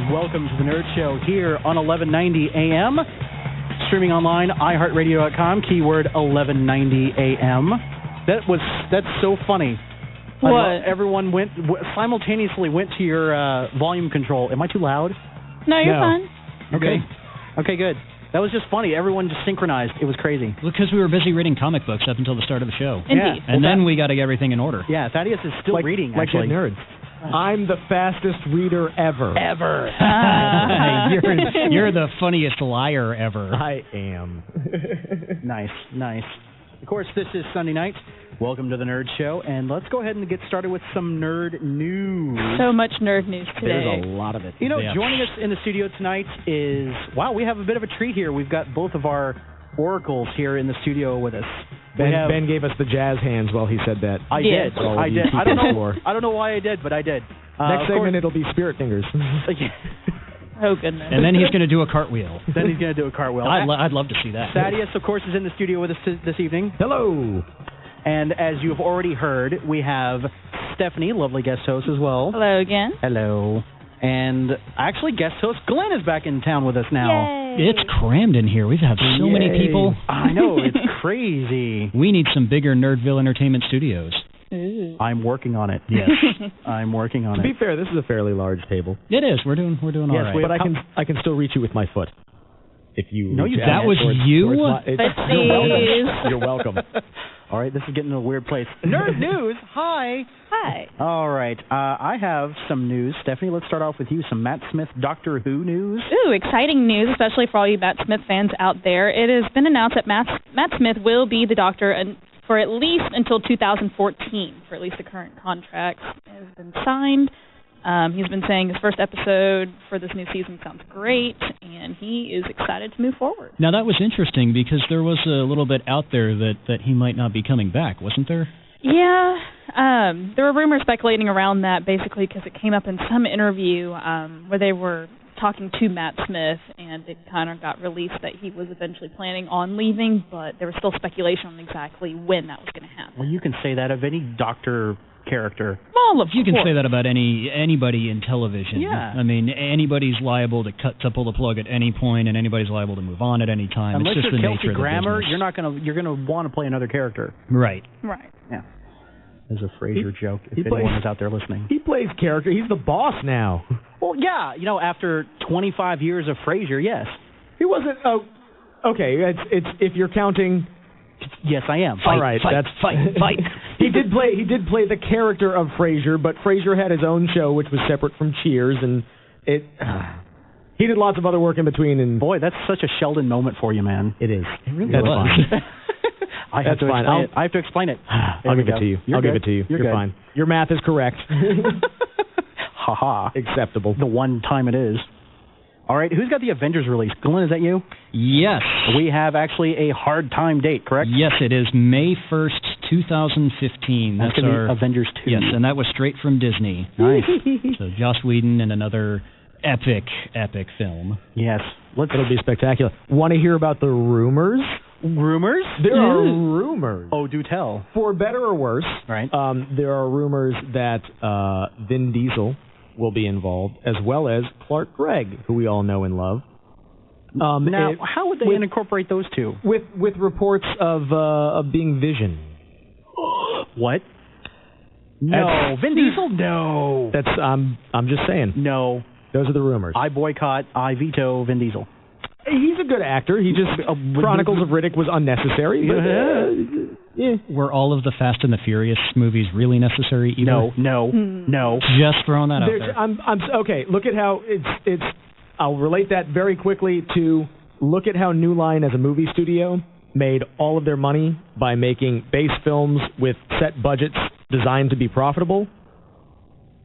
welcome to the Nerd Show here on 1190 AM. Streaming online, iHeartRadio.com, keyword 1190 AM. That's so funny. What? Everyone simultaneously went to your volume control. Am I too loud? No, you're fine. Okay, good. That was just funny. Everyone just synchronized. It was crazy. Because we were busy reading comic books up until the start of the show. Indeed. And then we got to get everything in order. Yeah, Thaddeus is still reading, actually. Like nerds. I'm the fastest reader ever. You're the funniest liar ever. I am. Nice. Of course, this is Sunday night. Welcome to the Nerd Show, and let's go ahead and get started with some nerd news. So much nerd news today. There's a lot of it. You know, joining us in the studio tonight is, we have a bit of a treat here. We've got both of our oracles here in the studio with us. Ben gave us the jazz hands while he said that. I did. I don't know why I did, but I did. Next segment, it'll be spirit fingers. Oh, goodness. And then he's going to do a cartwheel. I'd love to see that. Thaddeus, of course, is in the studio with us this evening. Hello. And as you've already heard, we have Stephanie, lovely guest host as well. Hello again. Hello. And actually, guest host Glenn is back in town with us now. Yay. It's crammed in here. We've had so many people. I know, it's crazy. We need some bigger Nerdville Entertainment Studios. Ooh. I'm working on it. Yes. I'm working on it. To be fair, this is a fairly large table. It is. We're doing all right. But I can still reach you with my foot. If you that was you? You're welcome. All right, this is getting to a weird place. Nerd news. Hi. All right, I have some news. Stephanie, let's start off with you. Some Matt Smith Doctor Who news. Ooh, exciting news, especially for all you Matt Smith fans out there. It has been announced that Matt Smith will be the Doctor for at least until 2014, for at least the current contracts has been signed. He's been saying his first episode for this new season sounds great, and he is excited to move forward. Now, that was interesting because there was a little bit out there that he might not be coming back, wasn't there? Yeah. There were rumors speculating around that, basically, because it came up in some interview where they were talking to Matt Smith, and it kind of got released that he was eventually planning on leaving, but there was still speculation on exactly when that was going to happen. Well, you can say that of any Doctor character. Well, you can say that about anybody in television. Yeah. I mean, anybody's liable to pull the plug at any point, and anybody's liable to move on at any time. Unless it's just you're the Kelsey nature Grammer, of the business. you're gonna want to play another character. Right. Yeah. There's a Frasier joke. If anyone is out there listening, he plays character. He's the boss now. Well, yeah. You know, after 25 years of Frasier, yes. He wasn't. Oh, okay. It's if you're counting. Yes, I am. All right, fight. He did play the character of Frasier, but Frasier had his own show, which was separate from Cheers, and he did lots of other work in between. And boy, that's such a Sheldon moment for you, man. It is. It really that's was. Fine. I have to explain it. I'll give it to you. I'll give it to you. You're fine. Your math is correct. Ha. Acceptable. The one time it is. All right, who's got the Avengers release? Glenn, is that you? Yes. We have actually a hard time date, correct? Yes, it is May 1st, 2015. That's our Avengers 2. Yes, and that was straight from Disney. Nice. So Joss Whedon and another epic film. Yes. It'll be spectacular. Want to hear about the rumors? Rumors? There are rumors. Oh, do tell. For better or worse, right? There are rumors that Vin Diesel will be involved, as well as Clark Gregg, who we all know and love. Now, how would they incorporate those two? With reports of being Vision. What? No, Vin Diesel. No. That's I'm just saying. No. Those are the rumors. I boycott. I veto Vin Diesel. He's a good actor. He just Chronicles of Riddick was unnecessary. But, Were all of the Fast and the Furious movies really necessary? Either? No. Just throwing that out there. I'm okay. Look at how it's. I'll relate that very quickly to look at how New Line as a movie studio made all of their money by making base films with set budgets designed to be profitable,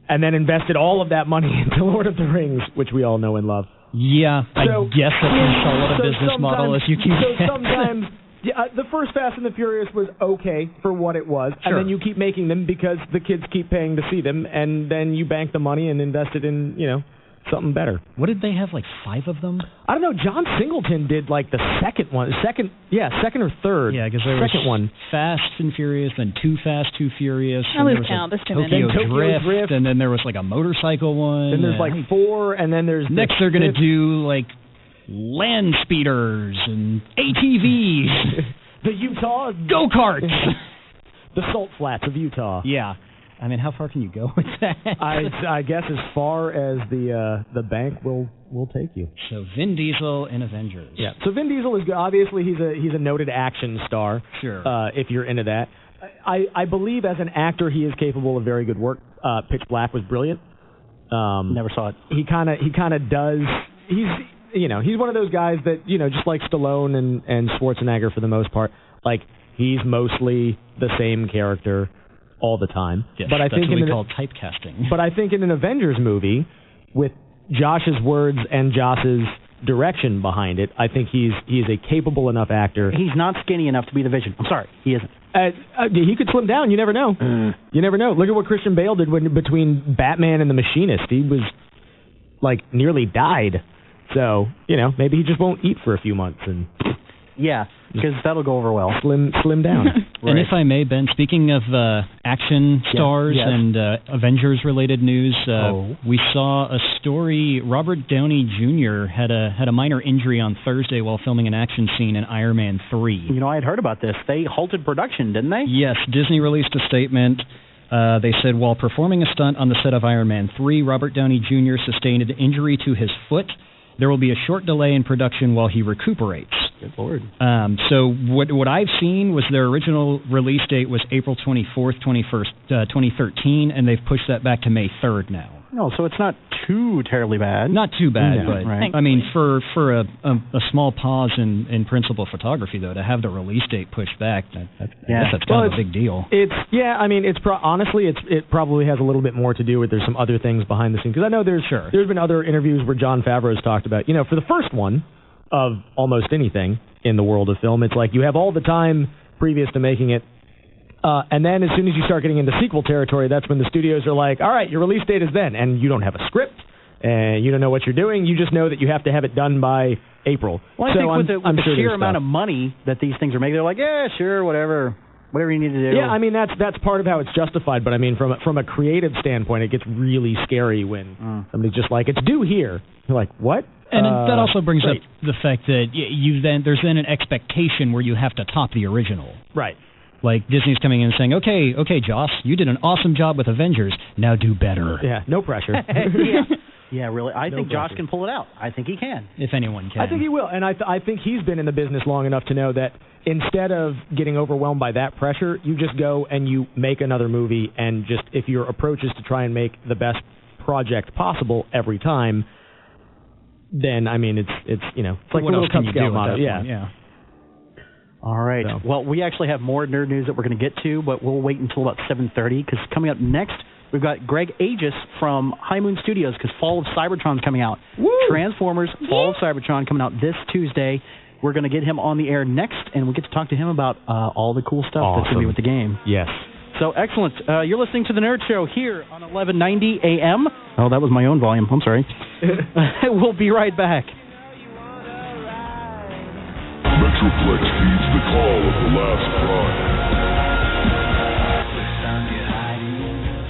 and then invested all of that money into Lord of the Rings, which we all know and love. Yeah, I guess that's as solid a business model as you can get. Sometimes, the first Fast and the Furious was okay for what it was, sure. And then you keep making them because the kids keep paying to see them, and then you bank the money and invest it in, something better. What did they have, like 5 of them? I don't know. John Singleton did like the second one. Second or third. Yeah, because there was second one. Fast and Furious, then Too Fast, Too Furious. I lose count. There's too many. Tokyo Drift, and then there was like a motorcycle one. Then there's like 4, and then there's... Next they're going to do like land speeders and ATVs. The Utah... Go-karts. The Salt Flats of Utah. Yeah. I mean, how far can you go with that? I guess as far as the bank will take you. So Vin Diesel in Avengers. Yeah. So Vin Diesel is obviously he's a noted action star. Sure. If you're into that, I believe as an actor he is capable of very good work. Pitch Black was brilliant. Never saw it. He kind of does. He's one of those guys that just like Stallone and Schwarzenegger for the most part. Like he's mostly the same character all the time. Yes, but I think what we call typecasting. But I think in an Avengers movie, with Josh's words and Josh's direction behind it, I think he's a capable enough actor. He's not skinny enough to be the Vision. I'm sorry, he isn't. He could slim down. You never know. You never know. Look at what Christian Bale did between Batman and The Machinist. He was like nearly died. So maybe he just won't eat for a few months and. Yeah, because that'll go over well. Slim down. Right. And if I may, Ben, speaking of action stars and Avengers-related news, we saw a story. Robert Downey Jr. had a minor injury on Thursday while filming an action scene in Iron Man 3. I had heard about this. They halted production, didn't they? Yes, Disney released a statement. They said, while performing a stunt on the set of Iron Man 3, Robert Downey Jr. sustained an injury to his foot. There will be a short delay in production while he recuperates. Good Lord. So what I've seen was their original release date was April 24th, 2013, and they've pushed that back to May 3rd now. No, so it's not too terribly bad. Not too bad, but right. I mean, for a small pause in principal photography, though, to have the release date pushed back, I guess that's kind of a big deal. Honestly, it probably has a little bit more to do with there's some other things behind the scenes. Because I know there's been other interviews where Jon Favreau's talked about, for the first one of almost anything in the world of film, it's like you have all the time previous to making it. And then as soon as you start getting into sequel territory, that's when the studios are like, all right, your release date is then. And you don't have a script, and you don't know what you're doing. You just know that you have to have it done by April. Well, I think with the sheer amount of money that these things are making, they're like, yeah, sure, whatever you need to do. Yeah, I mean, that's part of how it's justified. But, I mean, from a creative standpoint, it gets really scary when somebody's just like, it's due here. You're like, what? And that also brings up the fact that there's then an expectation where you have to top the original. Right. Like Disney's coming in and saying, okay, Joss, you did an awesome job with Avengers. Now do better. Yeah, no pressure. Yeah, really. I think Josh can pull it out. I think he can. If anyone can. I think he will. And I think he's been in the business long enough to know that instead of getting overwhelmed by that pressure, you just go and you make another movie. And just if your approach is to try and make the best project possible every time, then, I mean, it's like a little Cub Scout motto. Yeah. All right. So. Well, we actually have more nerd news that we're going to get to, but we'll wait until about 7:30 because coming up next, we've got Greg Agius from High Moon Studios because Fall of Cybertron is coming out. Woo! Transformers Fall of Cybertron coming out this Tuesday. We're going to get him on the air next, and we get to talk to him about all the cool stuff that's going to be with the game. Yes. So excellent. You're listening to the Nerd Show here on 1190 AM. Oh, that was my own volume. I'm sorry. We'll be right back. Metroplex heeds the call of the last cry.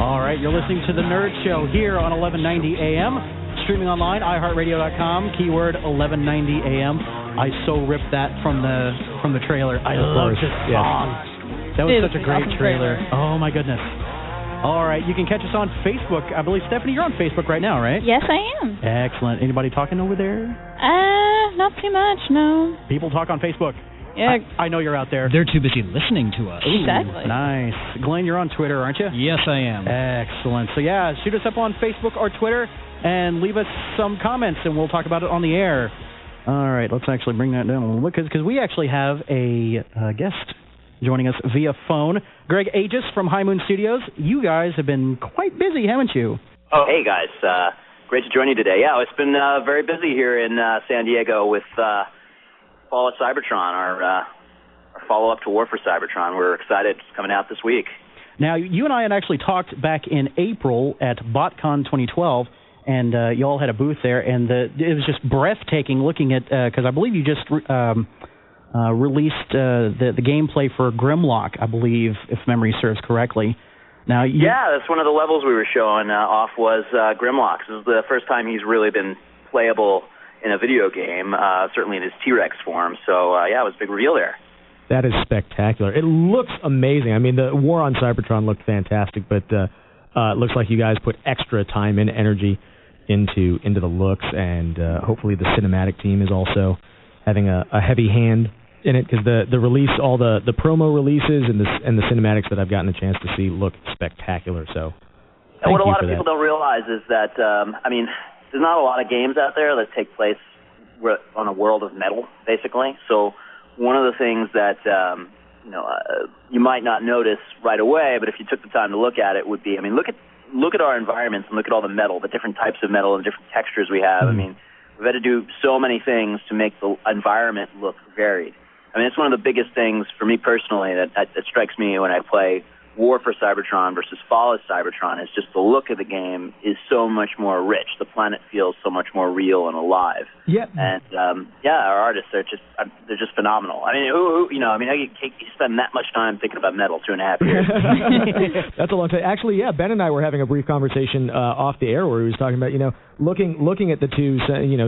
All right, you're listening to the Nerd Show here on 1190 AM, streaming online, iHeartRadio.com, keyword 1190 AM. I so ripped that from the trailer. I love this song. That was such a great trailer. Oh my goodness. All right, you can catch us on Facebook. I believe, Stephanie, you're on Facebook right now, right? Yes, I am. Excellent. Anybody talking over there? Not too much, no. People talk on Facebook. Yeah. I know you're out there. They're too busy listening to us. Exactly. Nice. Glenn, you're on Twitter, aren't you? Yes, I am. Excellent. So, yeah, shoot us up on Facebook or Twitter and leave us some comments, and we'll talk about it on the air. All right, let's actually bring that down a little bit because we actually have a guest joining us via phone. Greg Agius from High Moon Studios. You guys have been quite busy, haven't you? Oh, hey, guys. Great to join you today. Yeah, it's been very busy here in San Diego with Fall of Cybertron, our follow-up to War for Cybertron. We're excited. It's coming out this week. Now, you and I had actually talked back in April at BotCon 2012, and you all had a booth there, and it was just breathtaking looking at, because I believe you just released the gameplay for Grimlock, I believe, if memory serves correctly. Now, that's one of the levels we were showing off was Grimlock. This is the first time he's really been playable in a video game, certainly in his T-Rex form. So, it was a big reveal there. That is spectacular. It looks amazing. I mean, the War on Cybertron looked fantastic, but it looks like you guys put extra time and energy into the looks, and hopefully the cinematic team is also having a heavy hand in it, because the release, all the promo releases and the cinematics that I've gotten a chance to see look spectacular. So, and what a lot of people don't realize is that there's not a lot of games out there that take place on a world of metal, basically. So one of the things that you might not notice right away, but if you took the time to look at it, would be, look at our environments and look at all the metal, the different types of metal and different textures we have. We've had to do so many things to make the environment look varied. It's one of the biggest things for me personally that strikes me when I play War for Cybertron versus Fall of Cybertron, is just the look of the game is so much more rich. The planet feels so much more real and alive. Yeah. And our artists are they're just phenomenal. How you spend that much time thinking about metal, 2.5 years? That's a long time. Actually, Ben and I were having a brief conversation off the air where he was talking about, looking at the two,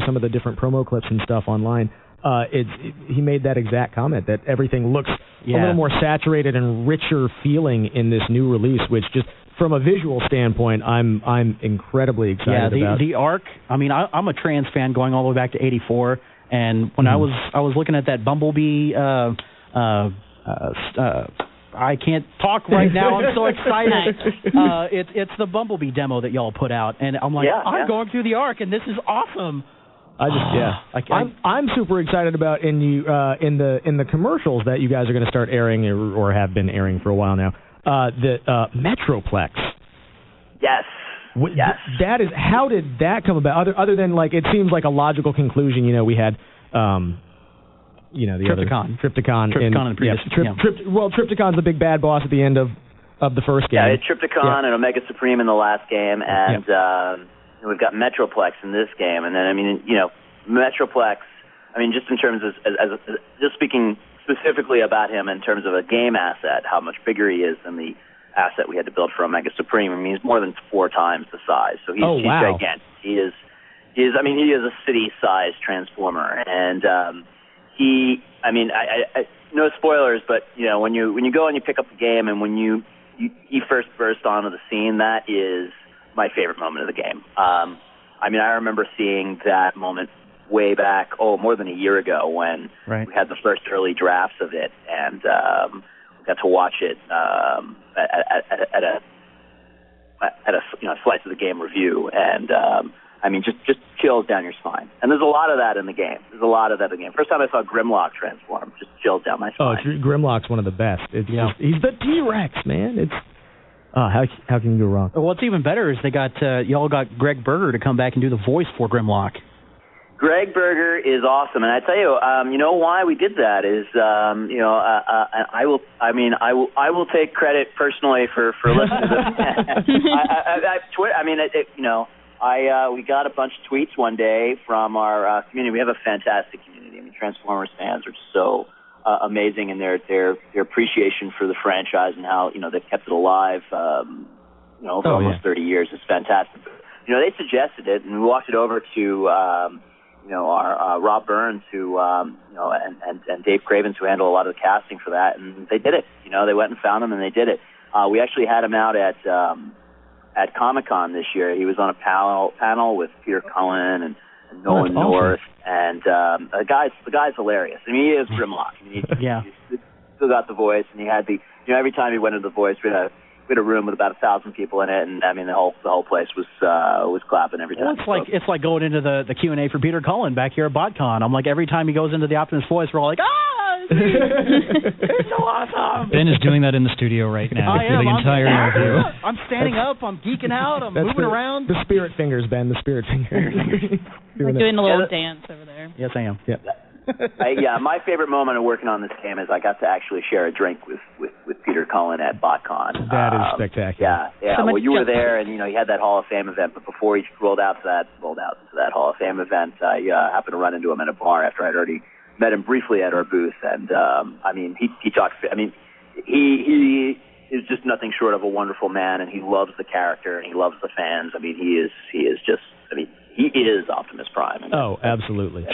some of the different promo clips and stuff online. He made that exact comment that everything looks a little more saturated and richer feeling in this new release, which just from a visual standpoint, I'm incredibly excited about. The arc. I'm a Trans fan going all the way back to '84, and when I was looking at that Bumblebee. I can't talk right now. I'm so excited. It's the Bumblebee demo that y'all put out, and I'm like, I'm going through the arc, and this is awesome. I'm super excited about in the commercials that you guys are going to start airing or have been airing for a while now. The Metroplex. Yes. Yes. That is. How did that come about? Other than it seems like a logical conclusion. We had. The Trypticon. Trypticon. Well, Trypticon's the big bad boss at the end of the first game. Yeah, Trypticon and Omega Supreme in the last game, and. We've got Metroplex in this game, and then Metroplex. Just in terms of just speaking specifically about him in terms of a game asset, how much bigger he is than the asset we had to build for Omega Supreme. He's more than 4 times the size, so he's gigantic. He is a city-sized transformer, and no spoilers, but when you go and you pick up the game, and when he first burst onto the scene, that is my favorite moment of the game. I remember seeing that moment way back, more than a year ago, when we had the first early drafts of it, and we got to watch it at a slice of the game review, and just chills down your spine. And there's a lot of that in the game. First time I saw Grimlock transform, just chills down my spine. Grimlock's one of the best. He's the T-Rex, man. How can you go wrong? Well, what's even better is they got y'all got Gregg Berger to come back and do the voice for Grimlock. Gregg Berger is awesome, and I tell you, why we did that is, I will take credit personally for listening to this. We got a bunch of tweets one day from our community. We have a fantastic community. Transformers fans are so amazing in their appreciation for the franchise and how they've kept it alive for almost 30 years. It's fantastic. They suggested it, and we walked it over to our Rob Burns, who and Dave Cravens, who handle a lot of the casting for that, and they did it. They went and found him, and they did it. We actually had him out at Comic-Con this year. He was on a panel with Peter Cullen and Nolan North, and the guy's hilarious. He is Grimlock. He still got the voice, and he had the every time he went into the voice, we had a room with about 1,000 people in it, and the whole place was clapping every time. Well, it's like going into the Q&A for Peter Cullen back here at BotCon. I'm like, every time he goes into the Optimus voice, we're all like, it's so awesome. Ben is doing that in the studio right now for the entire interview. I'm standing up. I'm geeking out. I'm moving around. The spirit fingers, Ben. The spirit fingers. Doing a little dance over there. Yes, I am. Yeah. My favorite moment of working on this game is I got to actually share a drink with Peter Cullen at BotCon. That is spectacular. Yeah. Well, you were there, and he had that Hall of Fame event. But before he rolled out to that Hall of Fame event, I happened to run into him at a bar after I'd already met him briefly at our booth. And he talked. He is just nothing short of a wonderful man, and he loves the character and he loves the fans. He is Optimus Prime. Absolutely.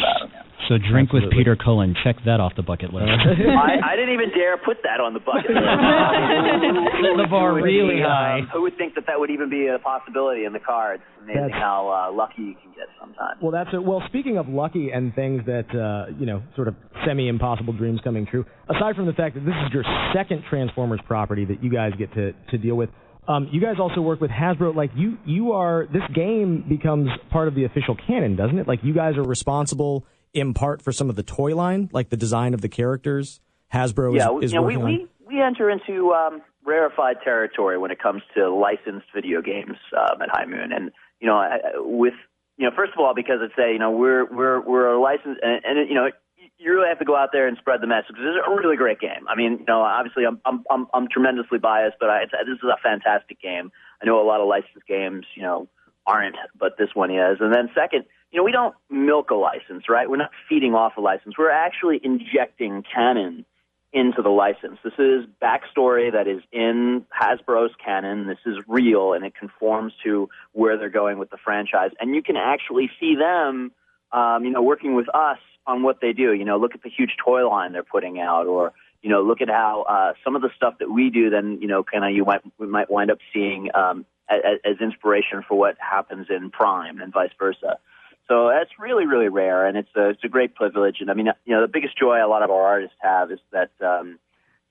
So drink with Peter Cullen. Check that off the bucket list. I didn't even dare put that on the bucket list. The bar really high. Who would think that would even be a possibility in the cards? Amazing how lucky you can get sometimes. Well, that's it. Well, speaking of lucky and things that, sort of semi-impossible dreams coming true, aside from the fact that this is your second Transformers property that you guys get to deal with, you guys also work with Hasbro. Like, this game becomes part of the official canon, doesn't it? Like, you guys are responsible in part for some of the toy line, like the design of the characters. Hasbro is working on. We enter into rarefied territory when it comes to licensed video games at High Moon, and first of all, because it's we're a licensed, and you really have to go out there and spread the message. This is a really great game. Obviously I'm tremendously biased, but this is a fantastic game. I know a lot of licensed games aren't, but this one is. And then second, we don't milk a license, right? We're not feeding off a license. We're actually injecting canon into the license. This is backstory that is in Hasbro's canon. This is real, and it conforms to where they're going with the franchise. And you can actually see them, working with us on what they do. Look at the huge toy line they're putting out, or look at how some of the stuff that we do. Then we might wind up seeing as inspiration for what happens in Prime and vice versa. So that's really, really rare, and it's a great privilege. And the biggest joy a lot of our artists have is that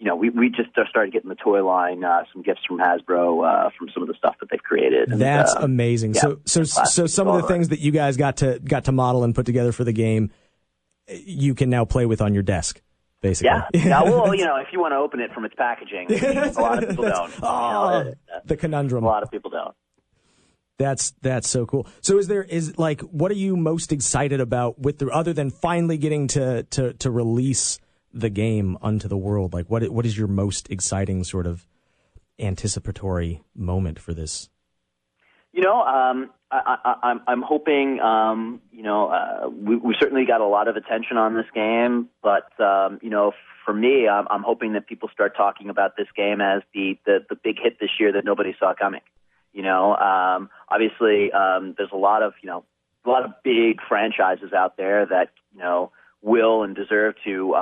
we just started getting the toy line, some gifts from Hasbro from some of the stuff that they've created. And, that's amazing. Yeah, so some of the things that you guys got to model and put together for the game, you can now play with on your desk, basically. Yeah. Well, if you want to open it from its packaging, a lot of people don't. The conundrum. A lot of people don't. That's so cool. So what are you most excited about other than finally getting to release the game onto the world? Like, what is your most exciting sort of anticipatory moment for this? I'm hoping, we certainly got a lot of attention on this game, but, for me, I'm hoping that people start talking about this game as the big hit this year that nobody saw coming. Obviously, there's a lot of big franchises out there that, will and deserve to,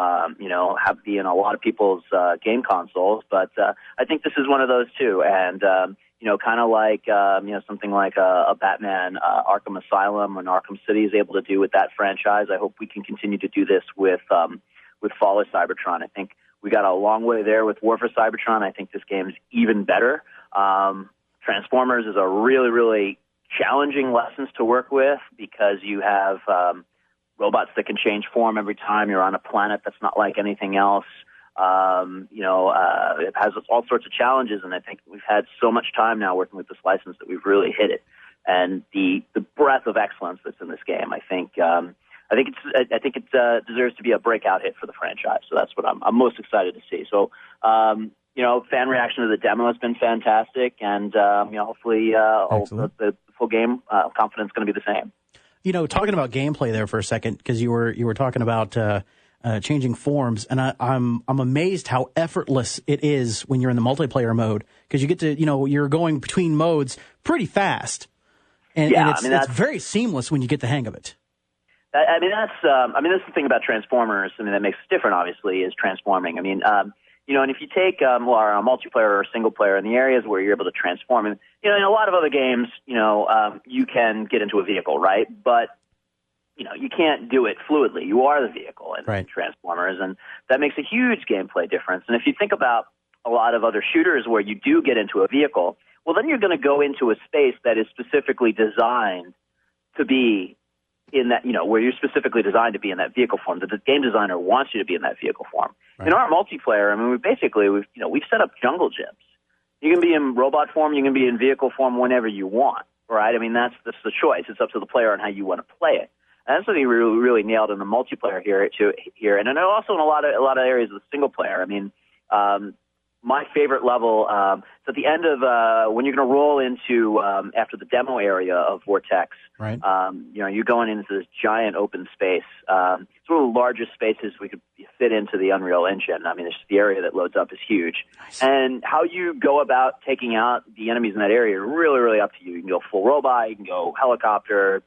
be in a lot of people's game consoles. But I think this is one of those too. And, kind of like, something like a Batman Arkham Asylum and Arkham City is able to do with that franchise. I hope we can continue to do this with Fall of Cybertron. I think we got a long way there with War for Cybertron. I think this game is even better. Transformers is a really, really challenging license to work with because you have robots that can change form every time you're on a planet that's not like anything else. It has all sorts of challenges, and I think we've had so much time now working with this license that we've really hit it. And the breadth of excellence that's in this game, I think it deserves to be a breakout hit for the franchise. So that's what I'm most excited to see. So. Fan reaction to the demo has been fantastic, and hopefully the full game confidence is going to be the same. Talking about gameplay there for a second, because you were talking about changing forms, and I'm amazed how effortless it is when you're in the multiplayer mode, because you get to you're going between modes pretty fast, and it's very seamless when you get the hang of it. That's the thing about Transformers. That makes it different. Obviously, is transforming. And if you take a multiplayer or single player in the areas where you're able to transform, and in a lot of other games, you can get into a vehicle, right? But you can't do it fluidly. You are the vehicle in Transformers, and that makes a huge gameplay difference. And if you think about a lot of other shooters where you do get into a vehicle, well, then you're going to go into a space that is specifically designed to be in that, where you're specifically designed to be in that vehicle form, that the game designer wants you to be in that vehicle form. Right. In our multiplayer, we've set up jungle gyms. You can be in robot form, you can be in vehicle form whenever you want, right? That's the choice. It's up to the player on how you want to play it. And that's what he really nailed in the multiplayer here, and then also in a lot of areas of the single player. I mean, my favorite level, it's at the end of when you're going to roll into after the demo area of Vortex. Right. You're going into this giant open space. It's one of the largest spaces we could fit into the Unreal Engine. I mean, it's just the area that loads up is huge. Nice. And how you go about taking out the enemies in that area, really, really up to you. You can go full robot, you can go helicopter,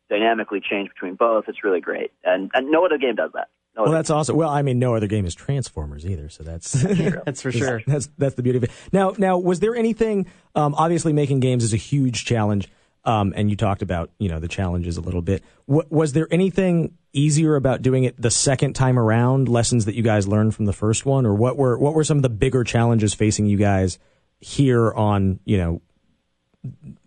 dynamically change between both. It's really great. And no other game does that. Well, that's awesome. Well, I mean, no other game is Transformers either, so that's that's for sure. That's the beauty of it. Now, was there anything? Obviously, making games is a huge challenge, and you talked about the challenges a little bit. Was there anything easier about doing it the second time around? Lessons that you guys learned from the first one, or what were some of the bigger challenges facing you guys here on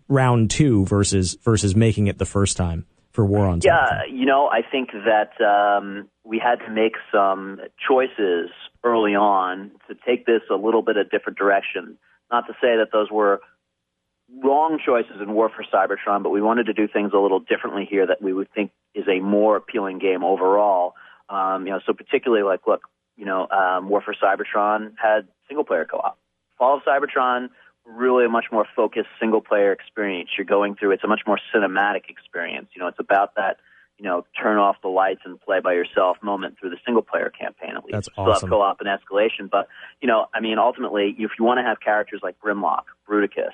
round 2 versus making it the first time for War on Cybertron? Yeah, I think that we had to make some choices early on to take this a little bit a different direction. Not to say that those were wrong choices in War for Cybertron, but we wanted to do things a little differently here that we would think is a more appealing game overall. So particularly War for Cybertron had single-player co-op. Fall of Cybertron, really a much more focused single-player experience. You're going through, it's a much more cinematic experience. It's about that, turn off the lights and play by yourself moment through the single-player campaign, at least. That's awesome. Still have co-op and escalation, but, ultimately, if you want to have characters like Grimlock, Bruticus,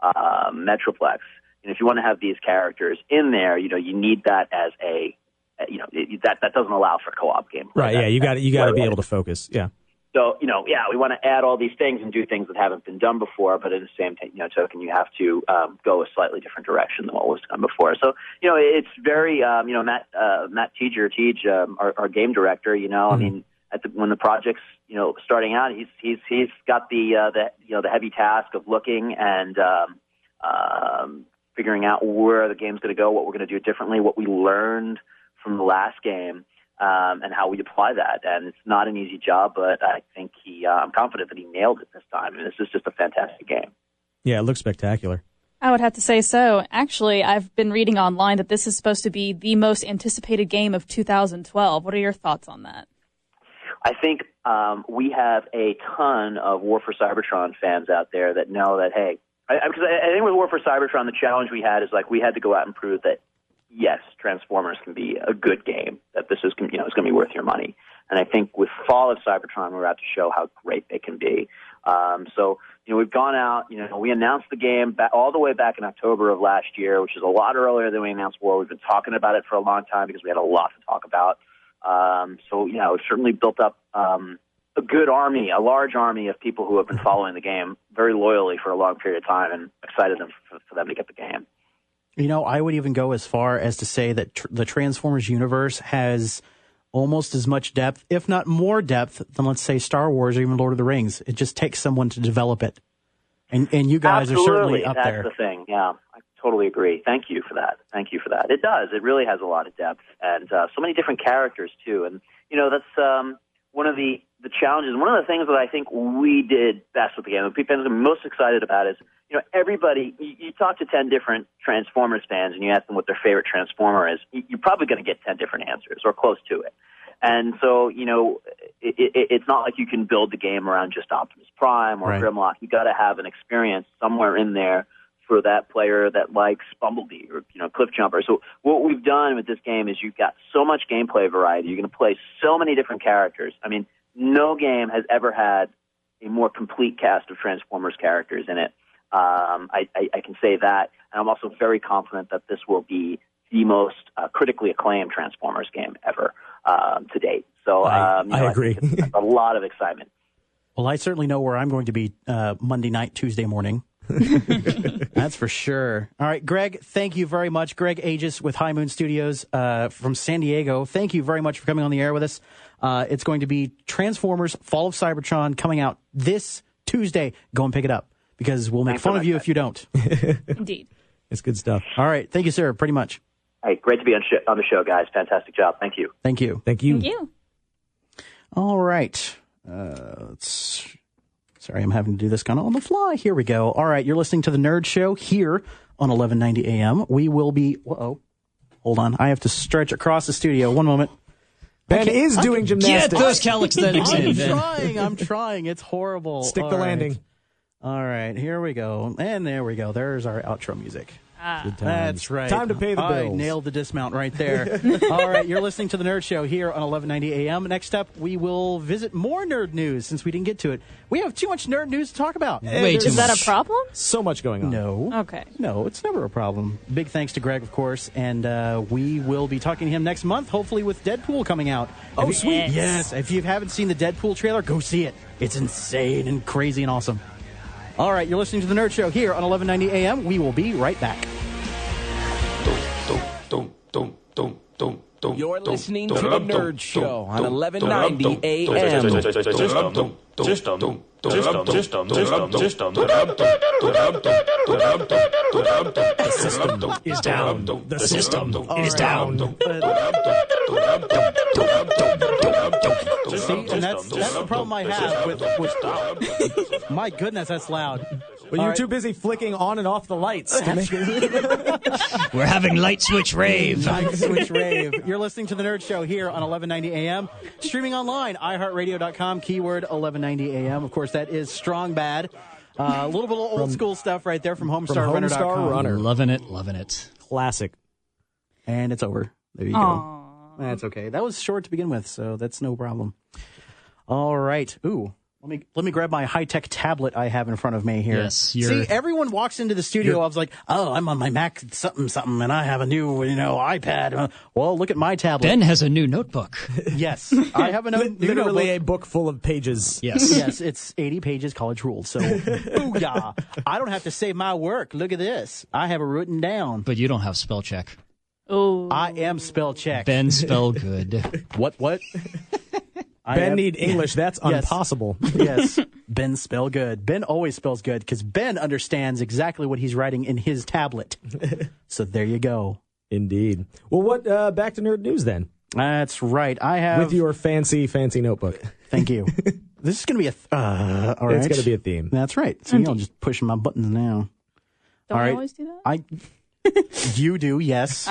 Metroplex, if you want to have these characters in there, you need that as that doesn't allow for co-op game. Right, yeah, you got to be able to focus, yeah. So, we want to add all these things and do things that haven't been done before, but at the same token, you have to go a slightly different direction than what was done before. So, it's very, Matt Teague, our game director, I mean, when the project's, starting out, he's got the heavy task of looking and figuring out where the game's going to go, what we're going to do differently, what we learned from the last game. And how we apply that. And it's not an easy job, but I think I'm confident that he nailed it this time. And this is just a fantastic game. Yeah, it looks spectacular. I would have to say so. Actually, I've been reading online that this is supposed to be the most anticipated game of 2012. What are your thoughts on that? I think we have a ton of War for Cybertron fans out there that know that, hey, because I think with War for Cybertron, the challenge we had is we had to go out and prove that, yes, Transformers can be a good game, that this is, it's going to be worth your money. And I think with Fall of Cybertron, we're out to show how great they can be. So, we've gone out, we announced the game all the way back in October of last year, which is a lot earlier than we announced War. We've been talking about it for a long time because we had a lot to talk about. We've certainly built up a good army, a large army of people who have been following the game very loyally for a long period of time, and excited for them to get the game. I would even go as far as to say that the Transformers universe has almost as much depth, if not more depth, than, let's say, Star Wars or even Lord of the Rings. It just takes someone to develop it. And you guys Absolutely. are certainly up there. That's the thing, yeah. I totally agree. Thank you for that. It does. It really has a lot of depth and so many different characters, too. And, that's one of the challenges. One of the things that I think we did best with the game, and people are most excited about is, everybody, you talk to 10 different Transformers fans and you ask them what their favorite Transformer is, you're probably going to get 10 different answers or close to it. And so, it's not like you can build the game around just Optimus Prime or Grimlock. You got to have an experience somewhere in there for that player that likes Bumblebee or, Cliffjumper. So what we've done with this game is you've got so much gameplay variety. You're going to play so many different characters. I mean, no game has ever had a more complete cast of Transformers characters in it. I can say that, and I'm also very confident that this will be the most critically acclaimed Transformers game ever to date. So I agree. I think it's a lot of excitement. Well, I certainly know where I'm going to be Monday night, Tuesday morning. That's for sure. All right, Gregg, thank you very much. Gregg Agius with High Moon Studios from San Diego. Thank you very much for coming on the air with us. It's going to be Transformers Fall of Cybertron coming out this Tuesday. Go and pick it up because we'll make fun of you if you don't. Indeed. It's good stuff. All right. Thank you, sir. Pretty much. Hey, great to be on the show, guys. Fantastic job. Thank you. Thank you. Thank you. Thank you. All right. Sorry, I'm having to do this kind of on the fly. Here we go. All right, you're listening to the Nerd Show here on 1190 AM. We will be... Hold Hold on. I have to stretch across the studio. One moment. Ben is doing gymnastics. Get those calisthenics in. I'm trying. It's horrible. Stick the landing. All right, here we go. And there we go. There's our outro music. That's right. Time to pay the bills. I nailed the dismount right there. All right, you're listening to The Nerd Show here on 1190 AM. Next up, we will visit more nerd news since we didn't get to it. We have too much nerd news to talk about. Way too much. Is that a problem? So much going on. No. Okay. No, it's never a problem. Big thanks to Gregg, of course, and we will be talking to him next month, hopefully with Deadpool coming out. Oh, sweet. Yes. If you haven't seen the Deadpool trailer, go see it. It's insane and crazy and awesome. All right, you're listening to The Nerd Show here on 1190 AM. We will be right back. You're listening to The Nerd Show on 1190 AM. The system is down. The system is down. See, and that's the problem I have with my goodness, that's loud. Well, you're too busy flicking on and off the lights. We're having light switch rave. Light switch rave. You're listening to The Nerd Show here on 1190 AM. Streaming online, iHeartRadio.com, keyword 1190 AM. Of course, that is Strong Bad. A little bit of old school stuff right there from HomestarRunner.com. Runner. Loving it. Classic. And it's over. There you go. That's okay. That was short to begin with, so that's no problem. All right. Ooh. Let me grab my high-tech tablet I have in front of me here. Yes. See, everyone walks into the studio. I was like, oh, I'm on my Mac something, and I have a new, iPad. Well, look at my tablet. Ben has a new notebook. Yes. I have a new Literally notebook. a book full of pages. Yes. Yes, it's 80 pages, college rules. So, booyah. I don't have to save my work. Look at this. I have it written down. But you don't have spell check. Oh. I am spell checked. Ben spell good. What? Ben need English. That's impossible. Yes. Ben spell good. Ben always spells good because Ben understands exactly what he's writing in his tablet. So there you go. Indeed. Well, what? Back to nerd news then. That's right. I have with your fancy notebook. Thank you. This is going to be all right. It's going to be a theme. That's right. So I'm just pushing my buttons now. Don't all right. I always do that? You do, yes.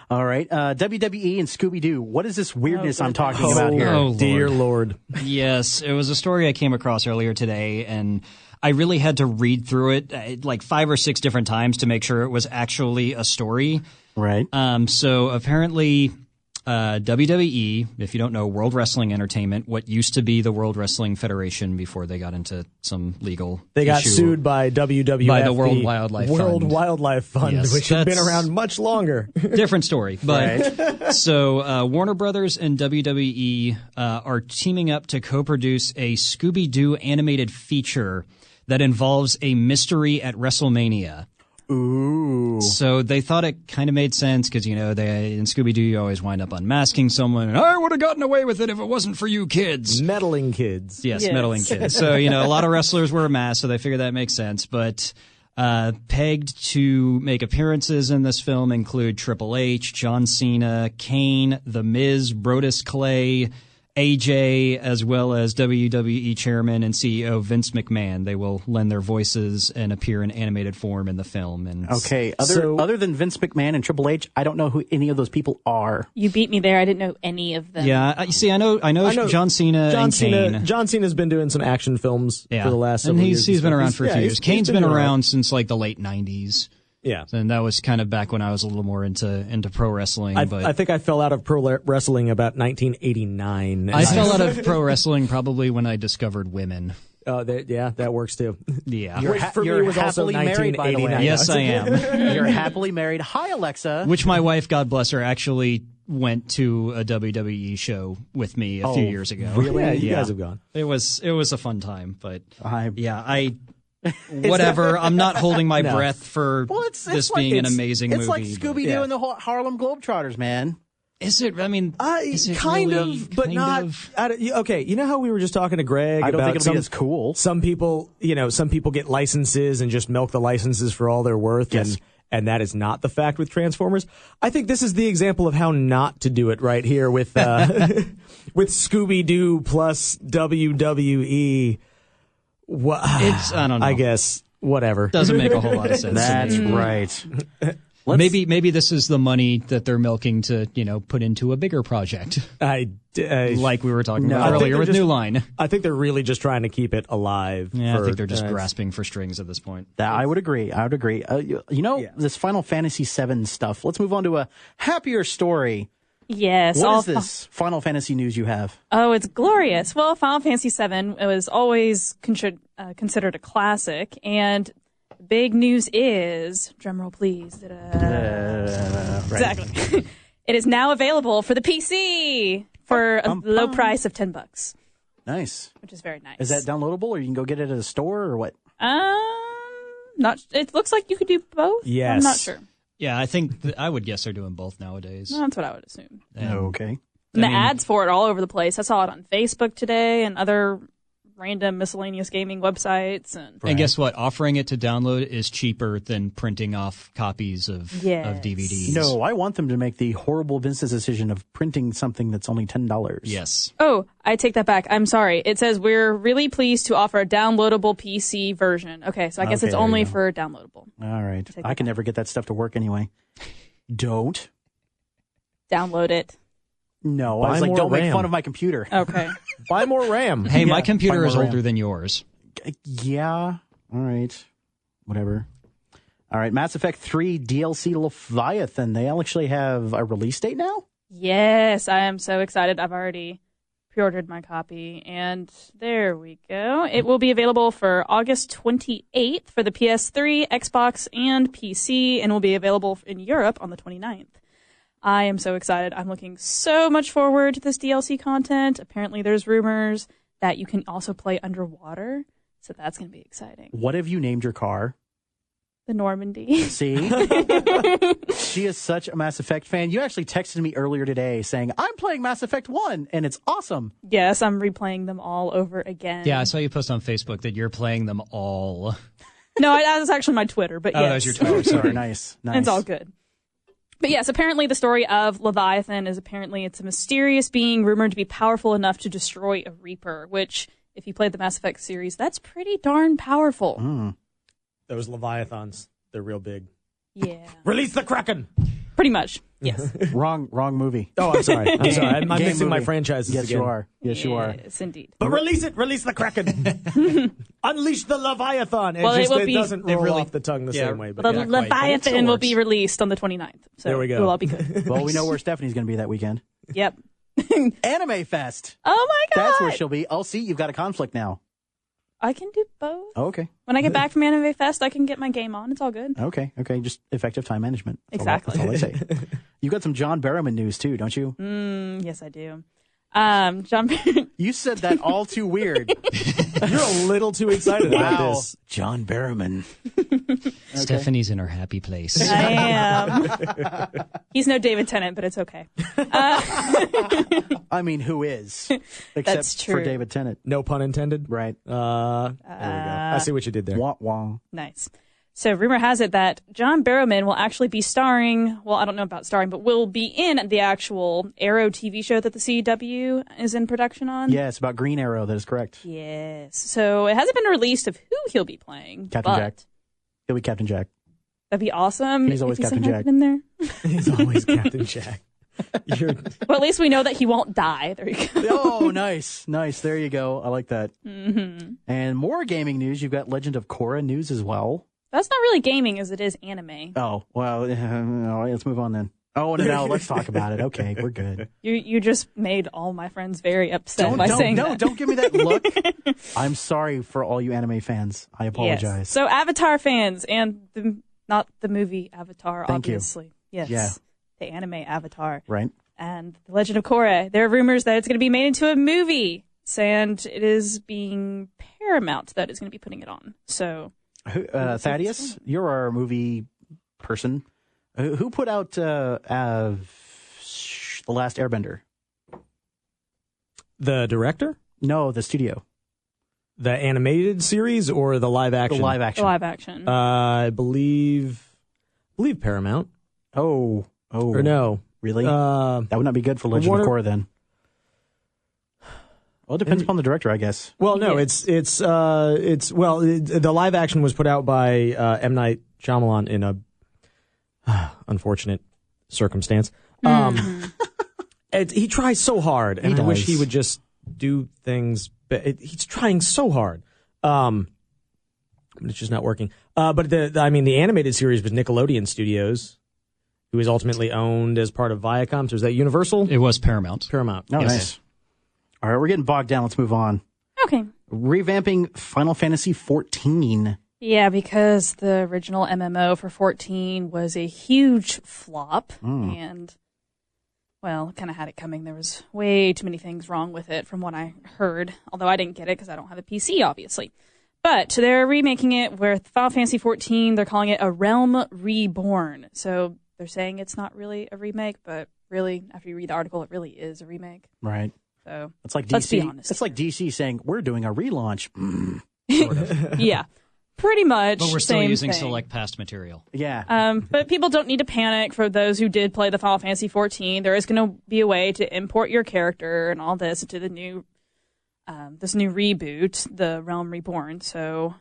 All right. WWE and Scooby-Doo. What is this weirdness I'm talking about here? Oh, dear Lord. Yes, it was a story I came across earlier today, and I really had to read through it like 5 or 6 different times to make sure it was actually a story. Right. So apparently WWE, if you don't know, World Wrestling Entertainment, what used to be the World Wrestling Federation before they got into some legal They got issue sued by WWF, by the World Wildlife Fund. Yes, which has been around much longer. Different story. But so Warner Brothers and WWE are teaming up to co-produce a Scooby-Doo animated feature that involves a mystery at WrestleMania. Ooh. So they thought it kind of made sense because, in Scooby-Doo, you always wind up unmasking someone. And I would have gotten away with it if it wasn't for you kids. Meddling kids. Yes, meddling kids. So, a lot of wrestlers wear masks, so they figured that makes sense. But pegged to make appearances in this film include Triple H, John Cena, Kane, The Miz, Brodus Clay, AJ, as well as WWE Chairman and CEO Vince McMahon. They will lend their voices and appear in animated form in the film. And okay, other than Vince McMahon and Triple H, I don't know who any of those people are. You beat me there. I didn't know any of them. Yeah, I know John Cena and Kane. John Cena's been doing some action films for the last several years. He's been around for a few years. Kane's been around since like the late 90s. Yeah. And that was kind of back when I was a little more into pro wrestling. I think I fell out of pro wrestling about 1989. I fell out of pro wrestling probably when I discovered women. Oh, that works too. Yeah. You're happily married, by the way. Yes, I am. You're happily married. Hi, Alexa. Which my wife, God bless her, actually went to a WWE show with me a few years ago. Really? Yeah, you guys have gone. It was a fun time, but whatever. I'm not holding my breath for this being an amazing movie. It's like Scooby-Doo and the Harlem Globetrotters, man. Is it? I mean, is it kind really, of, but kind not. of? Okay, you know how we were just talking to Greg I don't about think it'll be as cool. Some people, some people get licenses and just milk the licenses for all they're worth, and that is not the fact with Transformers. I think this is the example of how not to do it right here with with Scooby-Doo plus WWE. I don't know. I guess whatever doesn't make a whole lot of sense. That's right. Maybe this is the money that they're milking to, put into a bigger project. Like we were talking about earlier with New Line. I think they're really just trying to keep it alive. Yeah, I think they're just grasping for strings at this point. I would agree. This Final Fantasy VII stuff. Let's move on to a happier story. Yes. What is this Final Fantasy news you have? Oh, it's glorious. Well, Final Fantasy VII was always considered a classic, and big news is, drumroll please. Exactly. It is now available for the PC for a low price of $10. Nice. Which is very nice. Is that downloadable, or you can go get it at a store, or what? It looks like you could do both. Yes. I'm not sure. Yeah, I think I would guess they're doing both nowadays. Well, that's what I would assume. Okay. And the ads for it are all over the place. I saw it on Facebook today and other random miscellaneous gaming websites. And guess what? Offering it to download is cheaper than printing off copies of DVDs. No, I want them to make the horrible business decision of printing something that's only $10. Yes. Oh, I take that back. I'm sorry. It says we're really pleased to offer a downloadable PC version. Okay, so I guess it's only for downloadable. All right. I can never get that stuff to work anyway. Don't. Download it. No, I was like, don't make fun of my computer. Okay. Buy more RAM. Hey, my computer is older than yours. Yeah. All right. Whatever. All right. Mass Effect 3 DLC Leviathan. They actually have a release date now? Yes, I am so excited. I've already pre-ordered my copy, and there we go. It will be available for August 28th for the PS3, Xbox, and PC, and will be available in Europe on the 29th. I am so excited. I'm looking so much forward to this DLC content. Apparently there's rumors that you can also play underwater, so that's going to be exciting. What have you named your car? The Normandy. See? She is such a Mass Effect fan. You actually texted me earlier today saying, I'm playing Mass Effect 1, and it's awesome. Yes, I'm replaying them all over again. Yeah, I saw you post on Facebook that you're playing them all. No, that was actually my Twitter, but yes. Oh, that was your Twitter. Sorry. Nice. It's all good. But yes, apparently the story of Leviathan is it's a mysterious being rumored to be powerful enough to destroy a Reaper, which, if you played the Mass Effect series, that's pretty darn powerful. Those Leviathans, they're real big. Yeah. Release the Kraken! Pretty much, yes. Wrong movie. Oh, I'm sorry. I'm mixing my franchises Yes, again. you are. Yes, you are. Yes, indeed. But release the Kraken! Unleash the Leviathan! It doesn't roll off the tongue the same way. But the Leviathan will be released on the 29th. So there we go. We'll all be good. Well, we know where Stephanie's going to be that weekend. Yep. Anime Fest. Oh, my God. That's where she'll be. Oh, see, you've got a conflict now. I can do both. Oh, okay. When I get back from Anime Fest, I can get my game on. It's all good. Okay. Just effective time management. Exactly. That's all I say. You got some John Barrowman news, too, don't you? Yes, I do. John. You said that all too weird. You're a little too excited about this. John Barrowman. Stephanie's in her happy place. I am. He's no David Tennant, but it's okay. I mean, who is? Except That's true. for David Tennant. No pun intended. Right. There we go. I see what you did there. Wah, wah. Nice. So rumor has it that John Barrowman will actually be starring, well, I don't know about starring, but will be in the actual Arrow TV show that the CW is in production on. Yeah, it's about Green Arrow. That is correct. Yes. So it hasn't been released of who he'll be playing. Captain Jack. He'll be Captain Jack. That'd be awesome. He's always if Captain somehow Jack. In there. He's always Captain Jack. Well, at least we know that he won't die. There you go. Oh, nice. There you go. I like that. Mm-hmm. And more gaming news. You've got Legend of Korra news as well. That's not really gaming as it is anime. Oh, well, let's move on then. Oh, no, let's talk about it. Okay, we're good. You just made all my friends very upset by saying that. Don't give me that look. I'm sorry for all you anime fans. I apologize. Yes. So Avatar fans and not the movie Avatar, Thank obviously. You. Yes. Yeah. The anime Avatar. Right. And The Legend of Korra. There are rumors that it's going to be made into a movie. And it is being Paramount that is going to be putting it on. So... Thaddeus, you're our movie person. Who put out The Last Airbender? The director? No, the studio. The animated series or the live action? The live action. The live action. I believe Paramount. Oh. Or no. Really? That would not be good for Legend of Korra then. Well, it depends upon the director, I guess. Well, no, it's the live action was put out by M. Night Shyamalan in a unfortunate circumstance. He tries so hard, and I wish he would just do things. He's trying so hard, but it's just not working. But the animated series was Nickelodeon Studios, who was ultimately owned as part of Viacom. So is that Universal? It was Paramount. Paramount. Oh, nice. All right, we're getting bogged down. Let's move on. Okay. Revamping Final Fantasy XIV. Yeah, because the original MMO for 14 was a huge flop, and, well, kind of had it coming. There was way too many things wrong with it from what I heard, although I didn't get it because I don't have a PC, obviously. But they're remaking it with Final Fantasy XIV. They're calling it A Realm Reborn. So they're saying it's not really a remake, but really, after you read the article, it really is a remake. Right. So it's like DC. Let's be honest. It's like DC saying, we're doing a relaunch. Sort of. Yeah. Pretty much. But we're still using thing. select past material. Yeah. But people don't need to panic. For those who did play the Final Fantasy XIV, there is going to be a way to import your character and all this into the new, this new reboot, The Realm Reborn. So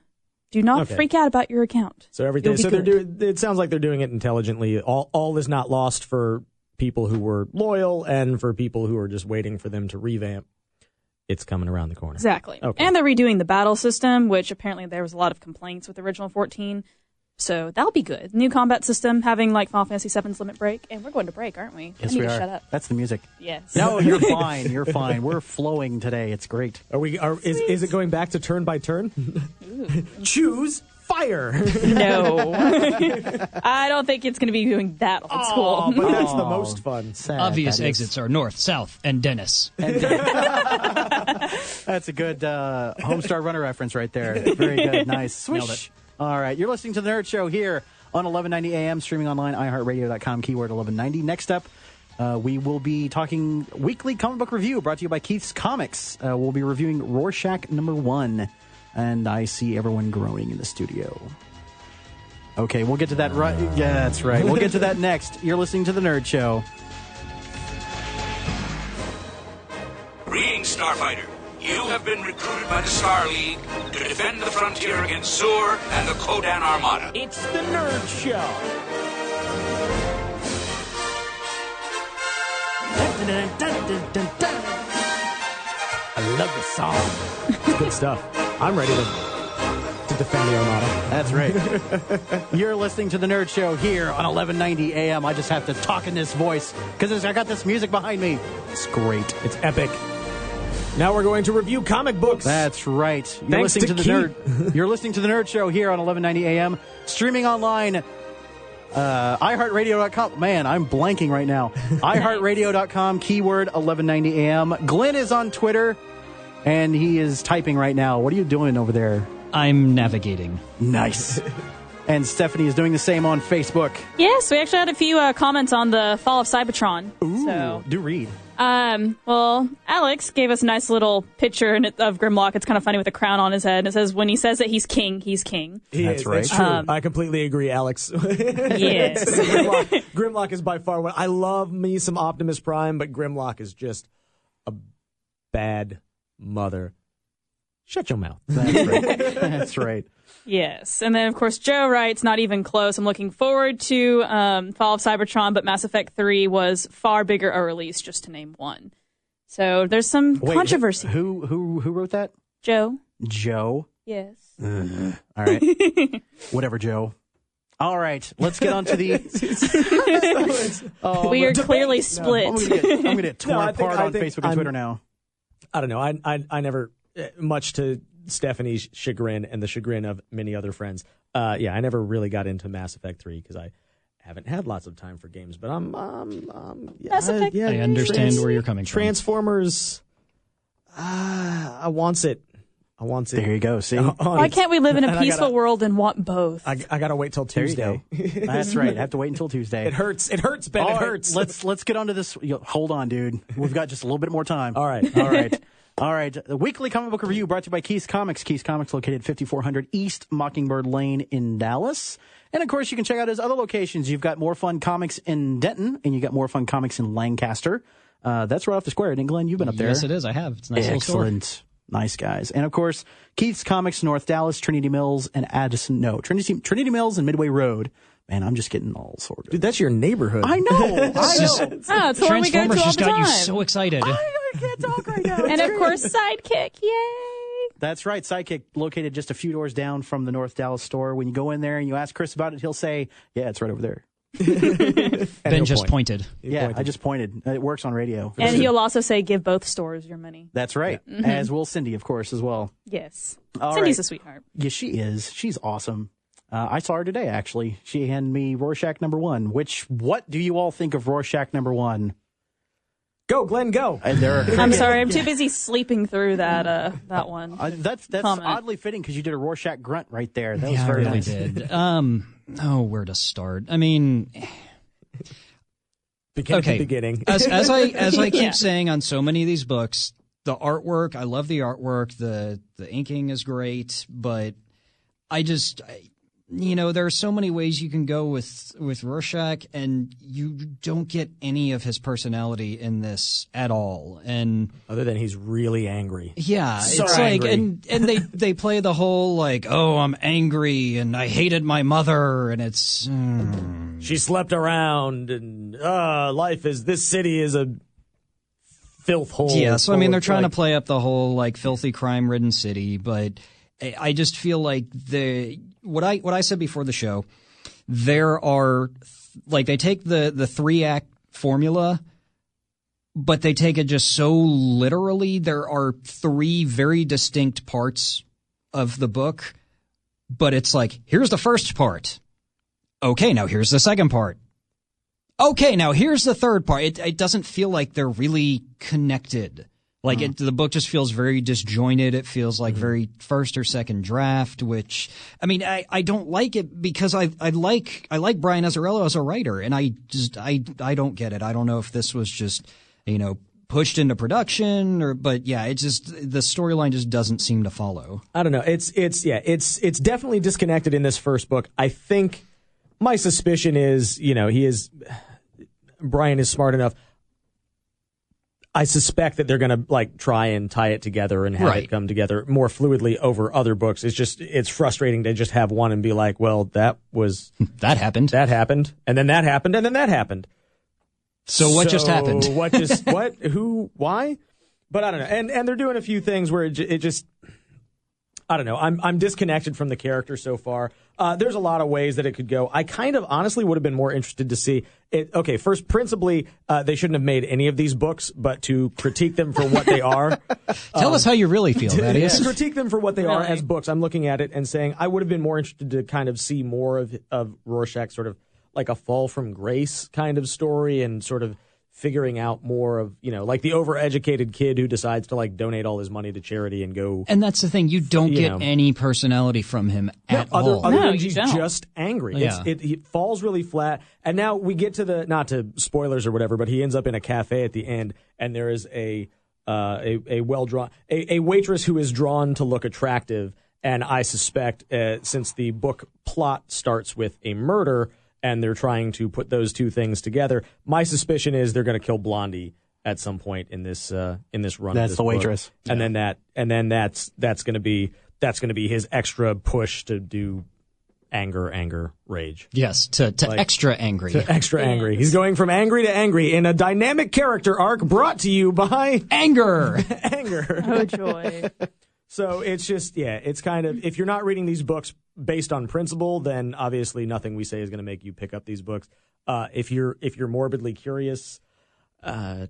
do not freak out about your account. So everything. So it sounds like they're doing it intelligently. All is not lost for people who were loyal and for people who are just waiting for them to revamp. It's coming around the corner. Exactly. Okay. And they're redoing the battle system, which apparently there was a lot of complaints with the original 14. So that'll be good. New combat system, having like Final Fantasy VII's Limit Break. And we're going to break, aren't we? Yes, I need we to are. shut up. That's the music. Yes. No, you're fine. You're fine. We're flowing today. It's great. Is it going back to turn by turn? Choose fire. No. I don't think it's going to be doing that old school. But that's the most fun. Sad, Obvious exits are north, south, and Dennis. That's a good Homestar Runner reference right there. Very good. Nice. Swish. Nailed it. All right. You're listening to The Nerd Show here on 1190 AM, streaming online, iHeartRadio.com, keyword 1190. Next up, we will be talking weekly comic book review brought to you by Keith's Comics. We'll be reviewing Rorschach #1. And I see everyone groaning in the studio. Okay, we'll get to that right. Yeah, that's right. We'll get to that next. You're listening to The Nerd Show. Greetings, Starfighter. You have been recruited by the Star League to defend the frontier against Zur and the Kodan Armada. It's the Nerd Show. I love the song. It's good stuff. I'm ready to defend the Armada. That's right. You're listening to The Nerd Show here on 1190 AM. I just have to talk in this voice because I got this music behind me. It's great. It's epic. Now we're going to review comic books. That's right. You're Thanks listening to the Nerd. You're listening to The Nerd Show here on 1190 AM, streaming online. iHeartRadio.com. Man, I'm blanking right now. iHeartRadio.com, keyword 1190 AM. Glenn is on Twitter, and he is typing right now. What are you doing over there? I'm navigating. Nice. And Stephanie is doing the same on Facebook. Yes, we actually had a few comments on the Fall of Cybertron. Ooh, so. Do read. Well, Alex gave us a nice little picture of Grimlock. It's kind of funny with a crown on his head. And it says, when he says that he's king, he's king. That's right. That's true. I completely agree, Alex. Yes. Grimlock is by far one. I love me some Optimus Prime, but Grimlock is just a bad mother. Shut your mouth. That's right. That's right. Yes. And then, of course, Joe writes, not even close. I'm looking forward to Fall of Cybertron, but Mass Effect 3 was far bigger a release, just to name one. So there's some controversy. Who wrote that? Joe. Joe? Yes. All right. Whatever, Joe. All right. Let's get on to the... We are clearly split. I'm going to get torn apart on Facebook and Twitter now. I don't know. I never... Much to Stephanie's chagrin and the chagrin of many other friends. I never really got into Mass Effect 3 because I haven't had lots of time for games. But Mass Effect 3. I understand where you're coming from. Transformers, I wants it. There you go. See? Why can't we live in a peaceful world and want both? I got to wait till Tuesday. That's right. I have to wait until Tuesday. It hurts, Ben. All it right, hurts. Let's get on to this. Hold on, dude. We've got just a little bit more time. All right. All right. The weekly comic book review brought to you by Keith's Comics. Keith's Comics located 5400 East Mockingbird Lane in Dallas. And, of course, you can check out his other locations. You've got More Fun Comics in Denton, and you got More Fun Comics in Lancaster. That's right off the square. And Glenn, you've been up there. Yes, it is. I have. It's a nice little store. Excellent. Nice guys. And, of course, Keith's Comics, North Dallas, Trinity Mills, and Trinity Mills and Midway Road. Man, I'm just getting all sorted. Dude, that's your neighborhood. I know. It's the one we go to all just the got time. you so excited. I can't talk right now. And of course, Sidekick, yay! That's right. Sidekick, located just a few doors down from the North Dallas store. When you go in there and you ask Chris about it, he'll say, yeah, it's right over there. Ben just pointed. Yeah, I just pointed. It works on radio. And he'll also say, give both stores your money. That's right. Yeah. Mm-hmm. As will Cindy, of course, as well. Yes. Cindy's a sweetheart. Yeah, she is. She's awesome. I saw her today, actually. She handed me Rorschach #1, what do you all think of Rorschach #1? Go, Glenn, go. I'm sorry, I'm too busy sleeping through that one. That's oddly fitting because you did a Rorschach grunt right there. That was very nice. Did. Where to start? I mean, beginning. As I keep saying on so many of these books, the artwork, I love the artwork. The inking is great, but there are so many ways you can go with Rorschach, and you don't get any of his personality in this at all. And other than he's really angry. Yeah, so it's angry. like, and they play the whole like, oh, I'm angry and I hated my mother, and it's she slept around, and this city is a filth hole. Yeah, so I mean, they're trying to play up the whole like filthy, crime-ridden city, but I just feel like what I said before the show, there are like they take the 3-act formula, but they take it just so literally. There are 3 very distinct parts of the book, but it's like, here's the first part. Okay, now here's the second part. Okay, now here's the third part. It doesn't feel like they're really connected. Like the book just feels very disjointed. It feels like very first or second draft, which I mean, I don't like it because I like Brian Azzarello as a writer, and I don't get it. I don't know if this was just pushed into production but yeah, it's just the storyline just doesn't seem to follow. I don't know. It's definitely disconnected in this first book. I think my suspicion is Brian is smart enough. I suspect that they're going to like try and tie it together and have it come together more fluidly over other books. It's frustrating to just have one and be like, well, that happened, and then that happened, and then that happened. So what just happened? What? Who? Why? But I don't know. And they're doing a few things where it just. I don't know. I'm disconnected from the character so far. There's a lot of ways that it could go. I kind of honestly would have been more interested to see it. Okay, first, principally, they shouldn't have made any of these books, but to critique them for what they are. Tell us how you really feel, Thaddeus. To critique them for what they are as books. I'm looking at it and saying I would have been more interested to kind of see more of Rorschach, sort of like a fall from grace kind of story, and sort of figuring out more of, like the overeducated kid who decides to like donate all his money to charity and go. And that's the thing. You don't get any personality from him at all. Other than he's just angry. Yeah. It falls really flat. And now we get to not to spoilers or whatever, but he ends up in a cafe at the end, and there is a well-drawn, a waitress who is drawn to look attractive. And I suspect, since the book plot starts with a murder, and they're trying to put those two things together, my suspicion is they're going to kill Blondie at some point in this run. That's of this the waitress, book. And then that's going to be his extra push to do anger, rage. Yes, to like, extra angry. To extra angry. He's going from angry to angry in a dynamic character arc brought to you by Anger. Anger. Oh joy. So it's just, it's kind of, if you're not reading these books based on principle, then obviously nothing we say is going to make you pick up these books. If you're morbidly curious,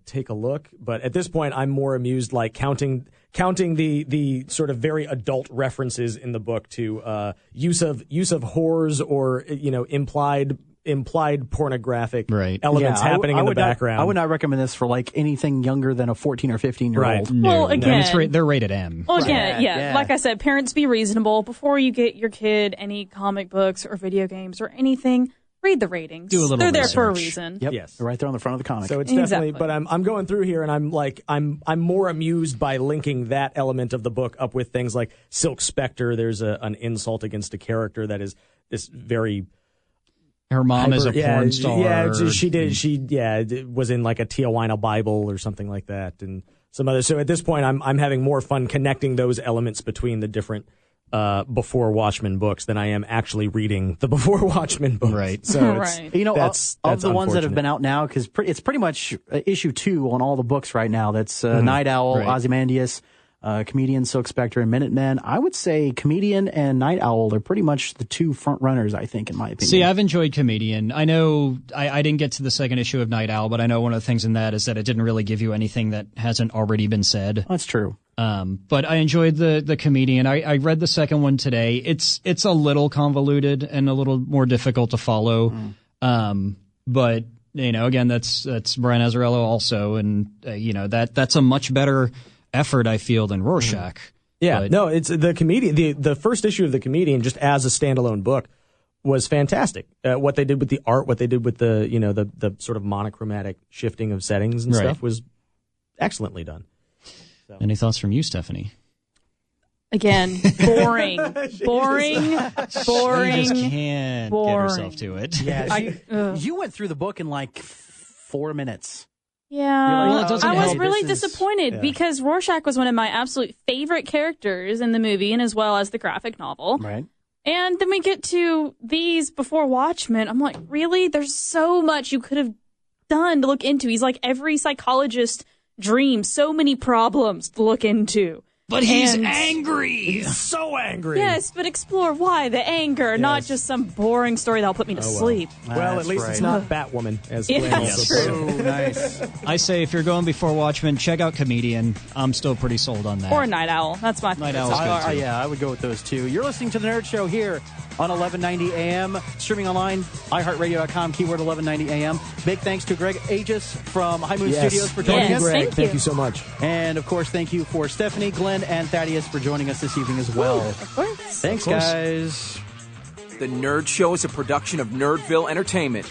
take a look. But at this point, I'm more amused, like counting the sort of very adult references in the book to use of whores or implied pornographic elements happening in the background. I would not recommend this for like anything younger than a 14 or 15-year-old. No, well, again, they're rated M. Well, again, like I said, parents, be reasonable. Before you get your kid any comic books or video games or anything, read the ratings. Do a little They're research. there for a reason. Yep. Yes. They're right there on the front of the comic. So it's definitely, but I'm going through here and I'm like, I'm more amused by linking that element of the book up with things like Silk Spectre. There's an insult against a character that is this very... Her mom is a porn star. Yeah, she did. She was in like a Tijuana Bible or something like that, and some other. So at this point, I'm having more fun connecting those elements between the different Before Watchmen books than I am actually reading the Before Watchmen books. Right. So right. that's of the ones that have been out now, because it's pretty much issue 2 on all the books right now. That's Night Owl, Right. Ozymandias, Comedian, Silk Spectre, and Minutemen. I would say Comedian and Night Owl are pretty much the 2 front runners, I think, in my opinion. See, I've enjoyed Comedian. I know I didn't get to the second issue of Night Owl, but I know one of the things in that is that it didn't really give you anything that hasn't already been said. That's true. But I enjoyed the Comedian. I read the second one today. It's a little convoluted and a little more difficult to follow. But again, that's Brian Azzarello also, and that's a much better effort, I feel, than Rorschach. Yeah, but, no, it's the Comedian. The first issue of the Comedian, just as a standalone book, was fantastic. What they did with the art, what they did with the the sort of monochromatic shifting of settings and stuff was excellently done. So. Any thoughts from you, Stephanie? Again, boring. Boring. She just can't get herself to it. Yeah, you went through the book in like 4 minutes. Yeah, Well, it doesn't I was help. really disappointed because Rorschach was one of my absolute favorite characters in the movie and as well as the graphic novel. Right. And then we get to these Before Watchmen. I'm like, really? There's so much you could have done to look into. He's like every psychologist's dream. So many problems to look into. But he's angry. He's so angry. Yes, but explore why the anger, not just some boring story that'll put me to sleep. Well, at least it's not Batwoman, as Glenn that's also true. put it. Nice. I say if you're going Before Watchmen, check out Comedian. I'm still pretty sold on that. Or Night Owl. That's my favorite. Night Owl's good, too. Yeah, I would go with those 2. You're listening to The Nerd Show here on 1190 AM, streaming online, iHeartRadio.com, keyword 1190 AM. Big thanks to Greg Agius from High Moon Studios for joining us. Greg. Thank you. Thank you so much. And, of course, thank you for Stephanie, Glenn, and Thaddeus for joining us this evening as well. Of course. Thanks, guys. The Nerd Show is a production of Nerdville Entertainment.